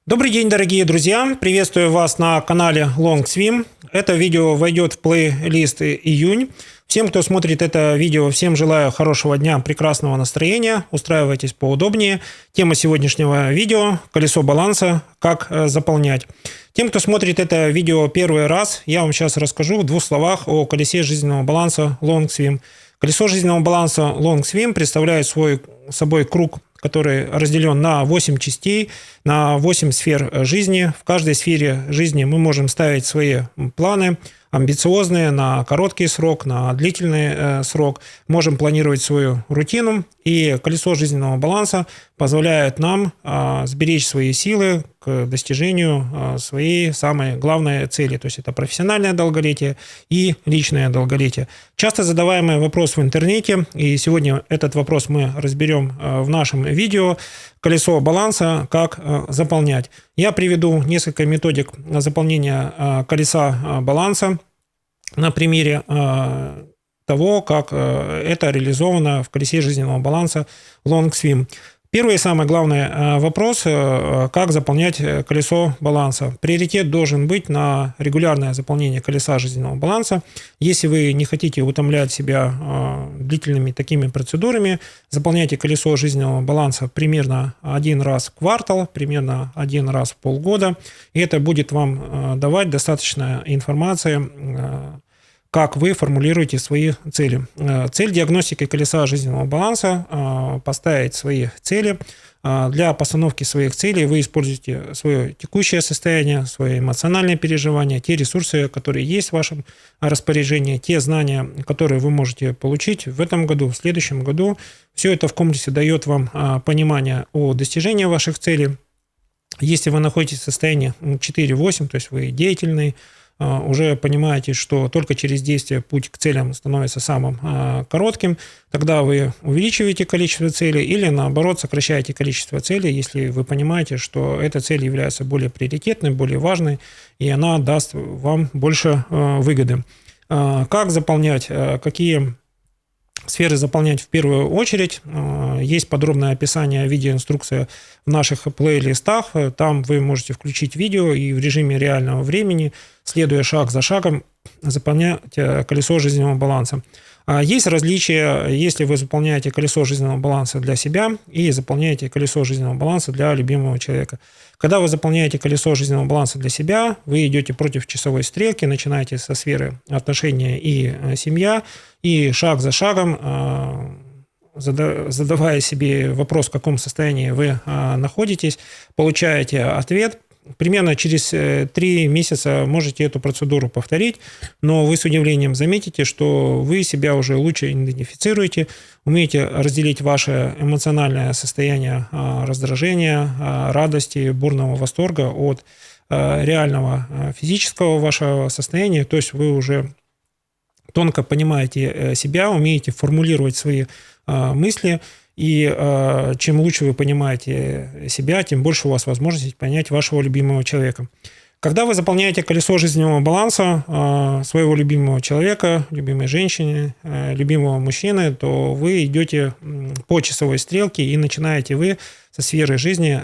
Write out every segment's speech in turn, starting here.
Добрый день, дорогие друзья! Приветствую вас на канале Long Swim. Это видео войдет в плейлист июнь. Всем, кто смотрит это видео, всем желаю хорошего дня, прекрасного настроения. Устраивайтесь поудобнее. Тема сегодняшнего видео – колесо баланса, как заполнять. Тем, кто смотрит это видео первый раз, я вам сейчас расскажу в двух словах о колесе жизненного баланса Long Swim. Колесо жизненного баланса Long Swim представляет собой круг, который разделен на 8 частей, на 8 сфер жизни. В каждой сфере жизни мы можем ставить свои планы, амбициозные, на короткий срок, на длительный срок. Можем планировать свою рутину. И колесо жизненного баланса позволяет нам сберечь свои силы к достижению своей самой главной цели. То есть это профессиональное долголетие и личное долголетие. Часто задаваемый вопрос в интернете, и сегодня этот вопрос мы разберем в нашем видео. Колесо баланса, как заполнять. Я приведу несколько методик заполнения колеса баланса на примере того, как это реализовано в колесе жизненного баланса Long Swim. Первый и самый главный вопрос – как заполнять колесо баланса. Приоритет должен быть на регулярное заполнение колеса жизненного баланса. Если вы не хотите утомлять себя длительными такими процедурами, заполняйте колесо жизненного баланса примерно один раз в квартал, примерно один раз в полгода. И это будет вам давать достаточно информации, как вы формулируете свои цели. Цель диагностики колеса жизненного баланса – поставить свои цели. Для постановки своих целей вы используете свое текущее состояние, свои эмоциональные переживания, те ресурсы, которые есть в вашем распоряжении, те знания, которые вы можете получить в этом году, в следующем году. Все это в комплексе дает вам понимание о достижении ваших целей. Если вы находитесь в состоянии 4-8, то есть вы деятельный, уже понимаете, что только через действие путь к целям становится самым коротким, тогда вы увеличиваете количество целей или, наоборот, сокращаете количество целей, если вы понимаете, что эта цель является более приоритетной, более важной, и она даст вам больше выгоды. Как заполнять, какие сферы заполнять в первую очередь. Есть подробное описание, видеоинструкция в наших плейлистах. Там вы можете включить видео и в режиме реального времени, следуя шаг за шагом, заполнять колесо жизненного баланса. Есть различия, если вы заполняете колесо жизненного баланса для себя и заполняете колесо жизненного баланса для любимого человека. Когда вы заполняете колесо жизненного баланса для себя, вы идете против часовой стрелки, начинаете со сферы отношения и семья, и шаг за шагом, задавая себе вопрос, в каком состоянии вы находитесь, получаете ответ. Примерно через 3 месяца можете эту процедуру повторить, но вы с удивлением заметите, что вы себя уже лучше идентифицируете, умеете разделить ваше эмоциональное состояние раздражения, радости, бурного восторга от реального физического вашего состояния, то есть вы уже тонко понимаете себя, умеете формулировать свои мысли. И чем лучше вы понимаете себя, тем больше у вас возможностей понять вашего любимого человека. Когда вы заполняете колесо жизненного баланса своего любимого человека, любимой женщины, любимого мужчины, то вы идете по часовой стрелке и начинаете вы со сферы жизни,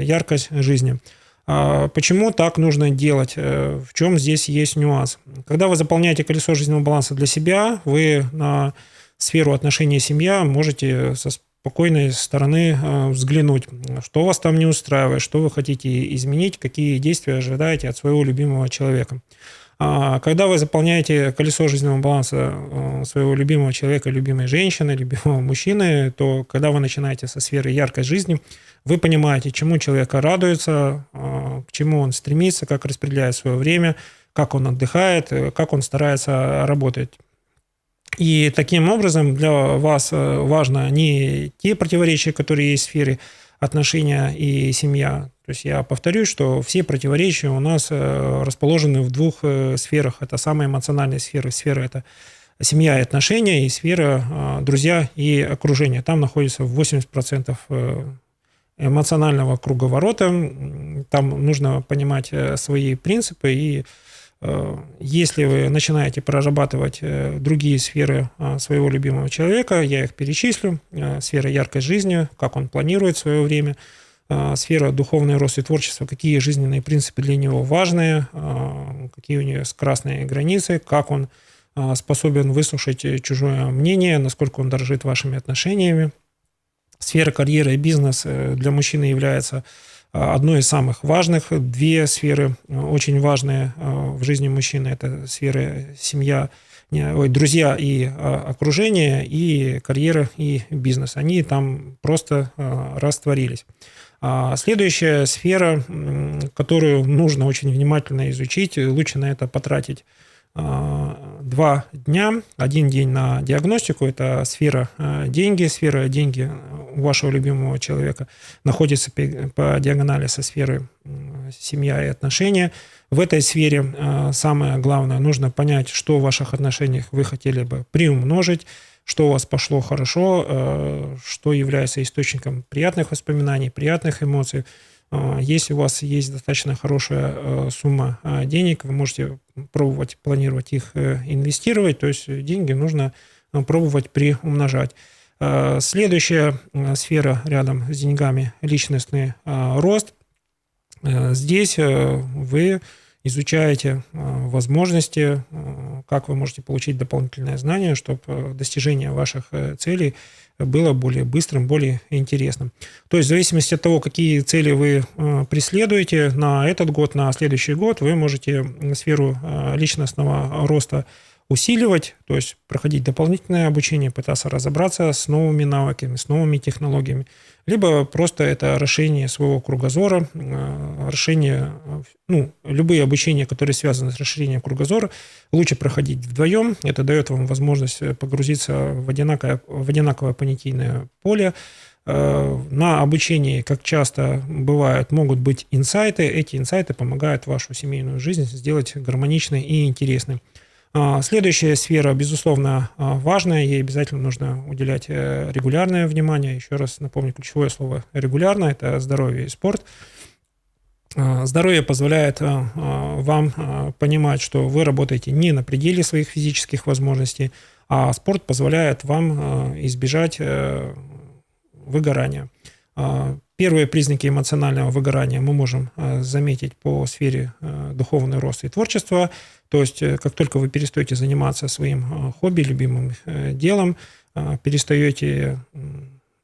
яркость жизни. Почему так нужно делать? В чем здесь есть нюанс? Когда вы заполняете колесо жизненного баланса для себя, вы на сферу отношений семья можете со спокойной стороны взглянуть, что вас там не устраивает, что вы хотите изменить, какие действия ожидаете от своего любимого человека. Когда вы заполняете колесо жизненного баланса своего любимого человека, любимой женщины, любимого мужчины, то когда вы начинаете со сферы яркой жизни, вы понимаете, чему человек радуется, к чему он стремится, как распределяет свое время, как он отдыхает, как он старается работать. И таким образом для вас важно не те противоречия, которые есть в сфере отношения и семья. То есть я повторюсь, что все противоречия у нас расположены в двух сферах. Это самая эмоциональная сфера. Сфера – это семья и отношения, и сфера друзья и окружение. Там находится 80% эмоционального круговорота. Там нужно понимать свои принципы и Если вы начинаете прорабатывать другие сферы своего любимого человека, я их перечислю. Сфера яркой жизни, как он планирует свое время, сфера духовный рост и творчество, какие жизненные принципы для него важны, какие у него красные границы, как он способен выслушать чужое мнение, насколько он дорожит вашими отношениями. Сфера карьеры и бизнес для мужчины является одной из самых важных. Две сферы очень важные в жизни мужчины. Это сферы друзья и окружение, и карьера, и бизнес. Они там просто растворились. Следующая сфера, которую нужно очень внимательно изучить, лучше на это потратить 2 дня. 1 день на диагностику, это сфера деньги. Сфера деньги у вашего любимого человека находится по диагонали со сферой семья и отношения. В этой сфере самое главное, нужно понять, что в ваших отношениях вы хотели бы приумножить, что у вас пошло хорошо, что является источником приятных воспоминаний, приятных эмоций. Если у вас есть достаточно хорошая сумма денег, вы можете пробовать планировать их инвестировать, то есть деньги нужно пробовать приумножать. Следующая сфера рядом с деньгами – личностный рост. Здесь вы изучаете возможности, как вы можете получить дополнительное знание, чтобы достижение ваших целей было более быстрым, более интересным. То есть в зависимости от того, какие цели вы преследуете на этот год, на следующий год, вы можете сферу личностного роста усиливать, то есть проходить дополнительное обучение, пытаться разобраться с новыми навыками, с новыми технологиями, либо просто это расширение своего кругозора, расширение, любые обучения, которые связаны с расширением кругозора, лучше проходить вдвоем. Это дает вам возможность погрузиться в одинаковое понятийное поле. На обучении, как часто бывает, могут быть инсайты. Эти инсайты помогают вашу семейную жизнь сделать гармоничной и интересной. Следующая сфера, безусловно, важная, ей обязательно нужно уделять регулярное внимание. Еще раз напомню, ключевое слово «регулярно» – это здоровье и спорт. Здоровье позволяет вам понимать, что вы работаете не на пределе своих физических возможностей, а спорт позволяет вам избежать выгорания. Первые признаки эмоционального выгорания мы можем заметить по сфере духовный рост и творчества. То есть, как только вы перестаете заниматься своим хобби, любимым делом, перестаете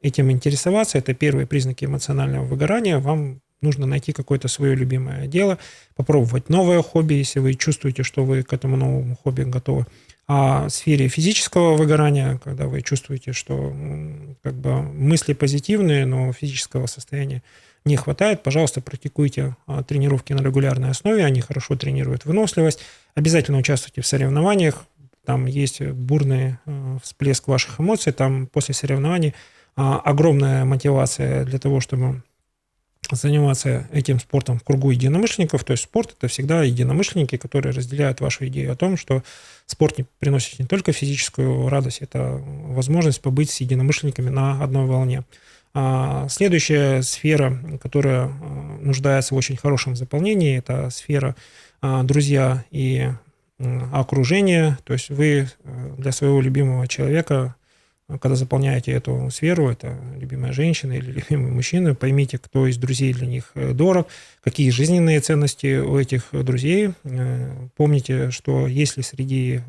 этим интересоваться, это первые признаки эмоционального выгорания. Вам нужно найти какое-то свое любимое дело, попробовать новое хобби, если вы чувствуете, что вы к этому новому хобби готовы. А в сфере физического выгорания, когда вы чувствуете, что мысли позитивные, но физического состояния не хватает, пожалуйста, практикуйте тренировки на регулярной основе, они хорошо тренируют выносливость. Обязательно участвуйте в соревнованиях, там есть бурный всплеск ваших эмоций, там после соревнований огромная мотивация для того, чтобы заниматься этим спортом в кругу единомышленников. То есть спорт – это всегда единомышленники, которые разделяют вашу идею о том, что спорт приносит не только физическую радость, это возможность побыть с единомышленниками на одной волне. Следующая сфера, которая нуждается в очень хорошем заполнении, это сфера друзья и окружение. То есть вы для своего любимого человека, когда заполняете эту сферу, это любимая женщина или любимый мужчина, поймите, кто из друзей для них дорог, какие жизненные ценности у этих друзей. Помните, что если среди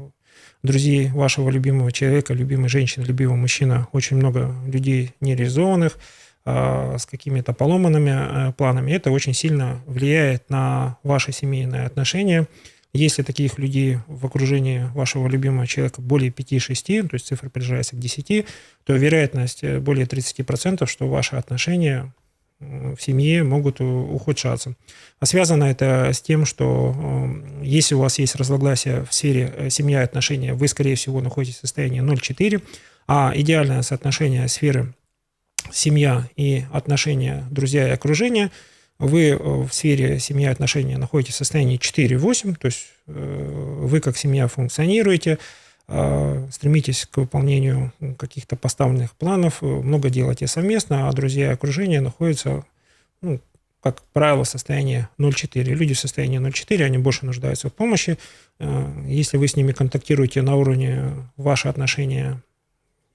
друзей вашего любимого человека, любимой женщины, любимого мужчины очень много людей нереализованных, с какими-то поломанными планами, это очень сильно влияет на ваши семейные отношения. Если таких людей в окружении вашего любимого человека более 5-6, то есть цифра приближается к 10, то вероятность более 30%, что ваши отношения в семье могут ухудшаться. А связано это с тем, что если у вас есть разногласия в сфере семья и отношения, вы, скорее всего, находитесь в состоянии 0,4, а идеальное соотношение сферы семья и отношения друзья и окружение – вы в сфере семьи и отношения находитесь в состоянии 4-8, то есть вы как семья функционируете, стремитесь к выполнению каких-то поставленных планов, много делаете совместно, а друзья и окружение находятся, как правило, в состоянии 0,4. Люди в состоянии 0,4, они больше нуждаются в помощи. Если вы с ними контактируете на уровне ваши отношения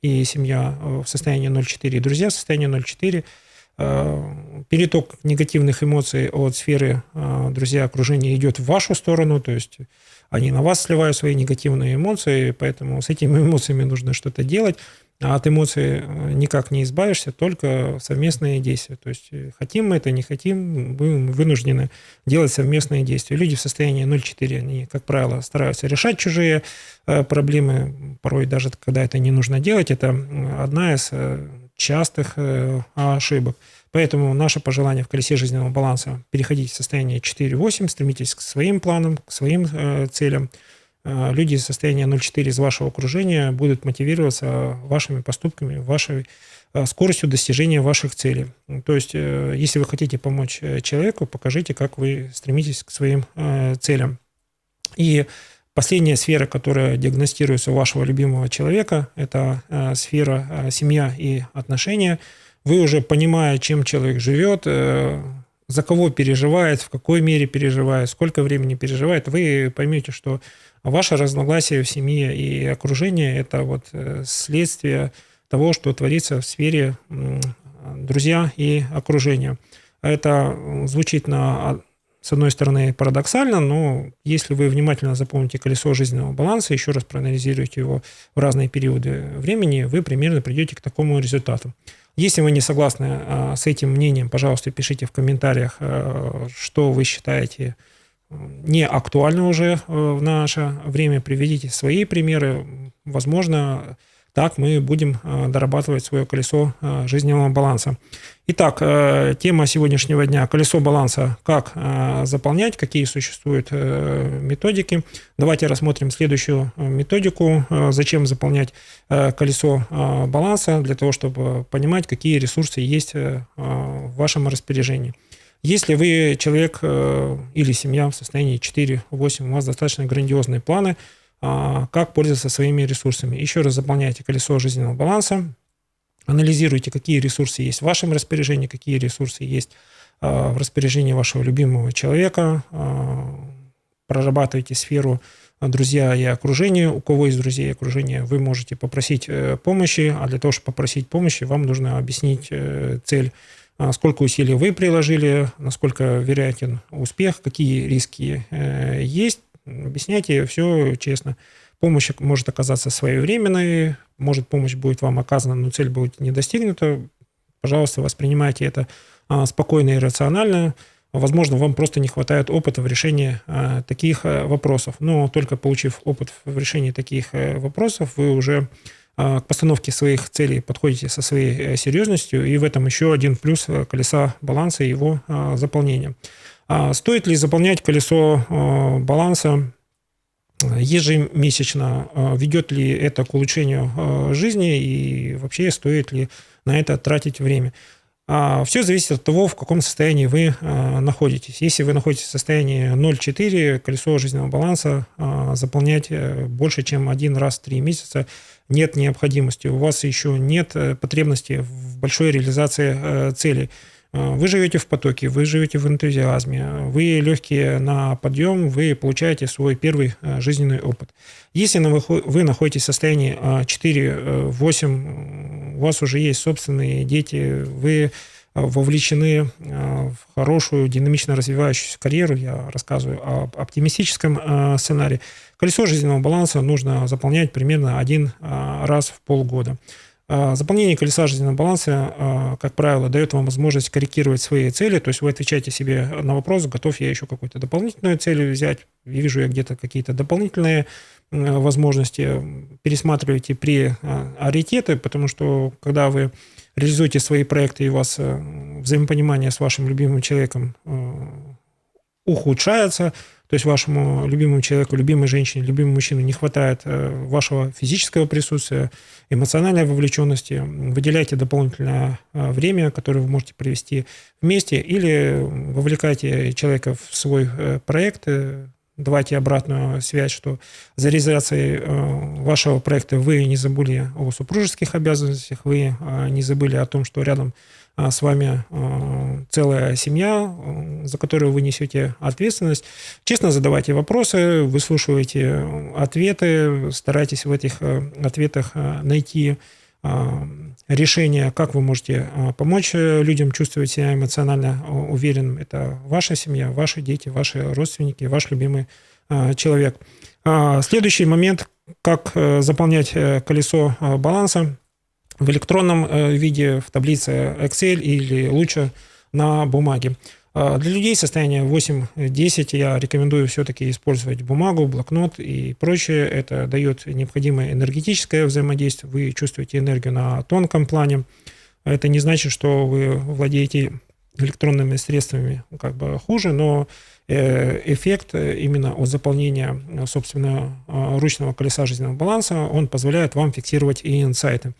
и семья в состоянии 0,4, и друзья в состоянии 0,4, переток негативных эмоций от сферы друзья, окружения идет в вашу сторону, то есть они на вас сливают свои негативные эмоции, поэтому с этими эмоциями нужно что-то делать, а от эмоций никак не избавишься, только совместные действия. То есть хотим мы это, не хотим, мы вынуждены делать совместные действия. Люди в состоянии 0,4, они, как правило, стараются решать чужие проблемы, порой даже когда это не нужно делать, это одна из частых ошибок. Поэтому наше пожелание в колесе жизненного баланса: переходите в состояние 4-8, стремитесь к своим планам, к своим целям. Люди из состояния 0,4 из вашего окружения будут мотивироваться вашими поступками, вашей скоростью достижения ваших целей. То есть, если вы хотите помочь человеку, покажите, как вы стремитесь к своим целям. И последняя сфера, которая диагностируется у вашего любимого человека, это сфера семья и отношения. Вы уже, понимая, чем человек живет, за кого переживает, в какой мере переживает, сколько времени переживает, вы поймете, что ваше разногласие в семье и окружении – это вот следствие того, что творится в сфере друзья и окружения. Это звучит с одной стороны парадоксально, но если вы внимательно запомните колесо жизненного баланса, еще раз проанализируете его в разные периоды времени, вы примерно придете к такому результату. Если вы не согласны с этим мнением, пожалуйста, пишите в комментариях, что вы считаете не актуально уже в наше время. Приведите свои примеры. Возможно, так мы будем дорабатывать свое колесо жизненного баланса. Итак, тема сегодняшнего дня – колесо баланса. Как заполнять, какие существуют методики. Давайте рассмотрим следующую методику. Зачем заполнять колесо баланса? Для того, чтобы понимать, какие ресурсы есть в вашем распоряжении. Если вы человек или семья в состоянии 4-8, у вас достаточно грандиозные планы, как пользоваться своими ресурсами. Еще раз заполняйте колесо жизненного баланса, анализируйте, какие ресурсы есть в вашем распоряжении, какие ресурсы есть в распоряжении вашего любимого человека, прорабатывайте сферу друзья и окружение. У кого из друзей и окружения вы можете попросить помощи, а для того, чтобы попросить помощи, вам нужно объяснить цель, сколько усилий вы приложили, насколько вероятен успех, какие риски есть. Объясняйте все честно. Помощь может оказаться своевременной, может, помощь будет вам оказана, но цель будет не достигнута. Пожалуйста, воспринимайте это спокойно и рационально. Возможно, вам просто не хватает опыта в решении таких вопросов. Но только получив опыт в решении таких вопросов, вы уже к постановке своих целей подходите со своей серьезностью. И в этом еще один плюс колеса баланса и его заполнения. Стоит ли заполнять колесо баланса ежемесячно? Ведет ли это к улучшению жизни? И вообще стоит ли на это тратить время? Все зависит от того, в каком состоянии вы находитесь. Если вы находитесь в состоянии 0,4, колесо жизненного баланса заполнять больше, чем один раз в 3 месяца нет необходимости. У вас еще нет потребности в большой реализации целей. Вы живете в потоке, вы живете в энтузиазме, вы легкие на подъем, вы получаете свой первый жизненный опыт. Если вы находитесь в состоянии 4-8, у вас уже есть собственные дети, вы вовлечены в хорошую, динамично развивающуюся карьеру, я рассказываю об оптимистическом сценарии, колесо жизненного баланса нужно заполнять примерно один раз в полгода. Заполнение колеса жизненного баланса, как правило, дает вам возможность корректировать свои цели, то есть вы отвечаете себе на вопрос, готов я еще какую-то дополнительную цель взять, вижу я где-то какие-то дополнительные возможности, пересматривайте приоритеты, потому что когда вы реализуете свои проекты и у вас взаимопонимание с вашим любимым человеком ухудшается, то есть вашему любимому человеку, любимой женщине, любимому мужчине не хватает вашего физического присутствия, эмоциональной вовлеченности, выделяйте дополнительное время, которое вы можете провести вместе, или вовлекайте человека в свой проект, давайте обратную связь, что за реализацией вашего проекта вы не забыли о супружеских обязанностях, вы не забыли о том, что рядом с вами целая семья, за которую вы несете ответственность. Честно задавайте вопросы, выслушивайте ответы, старайтесь в этих ответах найти решение, как вы можете помочь людям чувствовать себя эмоционально уверенным. Это ваша семья, ваши дети, ваши родственники, ваш любимый человек. Следующий момент, как заполнять колесо баланса в электронном виде, в таблице Excel или лучше на бумаге. Для людей состояния 8-10 я рекомендую все-таки использовать бумагу, блокнот и прочее. Это дает необходимое энергетическое взаимодействие. Вы чувствуете энергию на тонком плане. Это не значит, что вы владеете электронными средствами как бы хуже, но эффект именно от заполнения, собственно, ручного колеса жизненного баланса, он позволяет вам фиксировать и инсайты.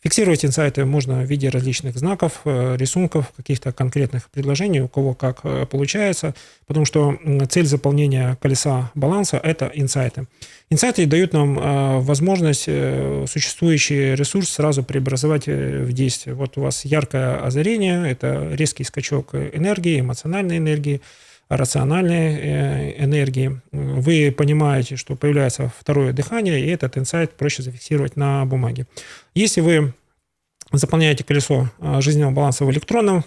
Фиксировать инсайты можно в виде различных знаков, рисунков, каких-то конкретных предложений, у кого как получается, потому что цель заполнения колеса баланса – это инсайты. Инсайты дают нам возможность существующий ресурс сразу преобразовать в действие. Вот у вас яркое озарение, это резкий скачок энергии, эмоциональной энергии, рациональной энергии. Вы понимаете, что появляется второе дыхание, и этот инсайт проще зафиксировать на бумаге. Если вы заполняете колесо жизненного баланса в электронном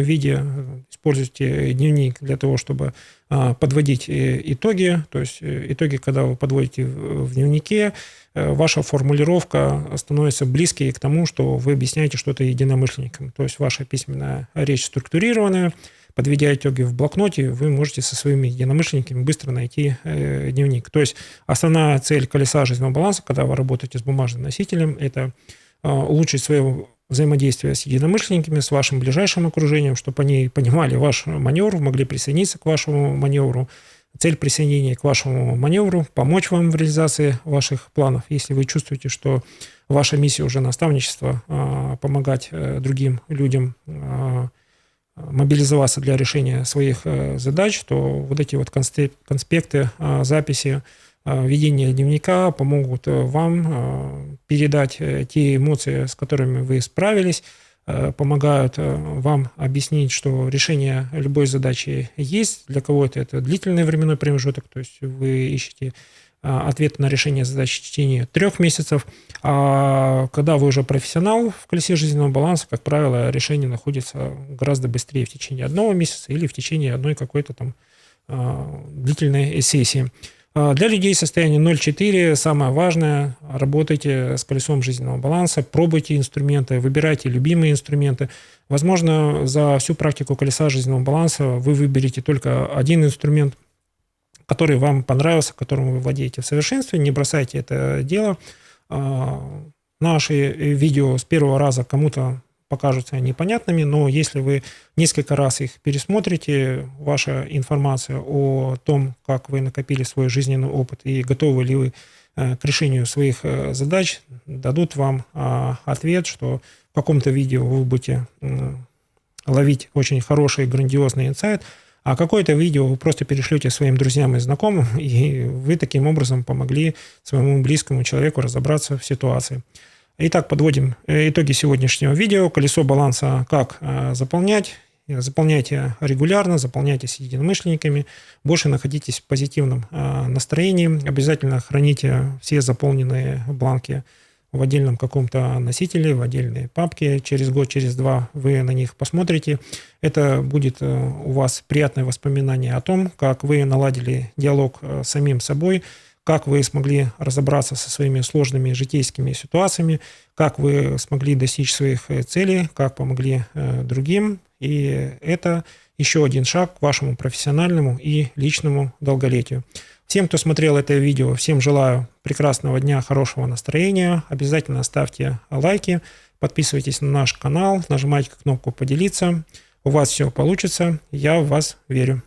виде, используйте дневник для того, чтобы подводить итоги, то есть итоги, когда вы подводите в дневнике, ваша формулировка становится близкой к тому, что вы объясняете что-то единомышленникам. То есть ваша письменная речь структурированная. Подведя итоги в блокноте, вы можете со своими единомышленниками быстро найти дневник. То есть основная цель колеса жизненного баланса, когда вы работаете с бумажным носителем, это улучшить свое взаимодействие с единомышленниками, с вашим ближайшим окружением, чтобы они понимали ваш маневр, могли присоединиться к вашему маневру. Цель присоединения к вашему маневру – помочь вам в реализации ваших планов. Если вы чувствуете, что ваша миссия уже наставничество, помогать другим людям мобилизоваться для решения своих задач, то вот эти вот конспекты, записи, ведение дневника помогут вам передать те эмоции, с которыми вы справились, помогают вам объяснить, что решение любой задачи есть. Для кого-то это длительный временной промежуток, то есть вы ищете ответ на решение задачи в течение 3 месяцев. А когда вы уже профессионал в колесе жизненного баланса, как правило, решение находится гораздо быстрее в течение 1 месяца или в течение одной какой-то там длительной сессии. Для людей состояния 0,4 самое важное – работайте с колесом жизненного баланса, пробуйте инструменты, выбирайте любимые инструменты. Возможно, за всю практику колеса жизненного баланса вы выберете только один инструмент, который вам понравился, которым вы владеете в совершенстве. Не бросайте это дело. Наши видео с первого раза кому-то покажутся непонятными, но если вы несколько раз их пересмотрите, ваша информация о том, как вы накопили свой жизненный опыт и готовы ли вы к решению своих задач, дадут вам ответ, что в каком-то видео вы будете ловить очень хороший, грандиозный инсайт, а какое-то видео вы просто перешлете своим друзьям и знакомым, и вы таким образом помогли своему близкому человеку разобраться в ситуации. Итак, подводим итоги сегодняшнего видео. Колесо баланса как заполнять. Заполняйте регулярно, заполняйте с единомышленниками. Больше находитесь в позитивном настроении. Обязательно храните все заполненные бланки в отдельном каком-то носителе, в отдельной папке. Через год, через 2 вы на них посмотрите. Это будет у вас приятное воспоминание о том, как вы наладили диалог с самим собой, как вы смогли разобраться со своими сложными житейскими ситуациями, как вы смогли достичь своих целей, как помогли другим. И это еще один шаг к вашему профессиональному и личному долголетию. Всем, кто смотрел это видео, всем желаю прекрасного дня, хорошего настроения. Обязательно ставьте лайки, подписывайтесь на наш канал, нажимайте кнопку «Поделиться». У вас все получится, я в вас верю.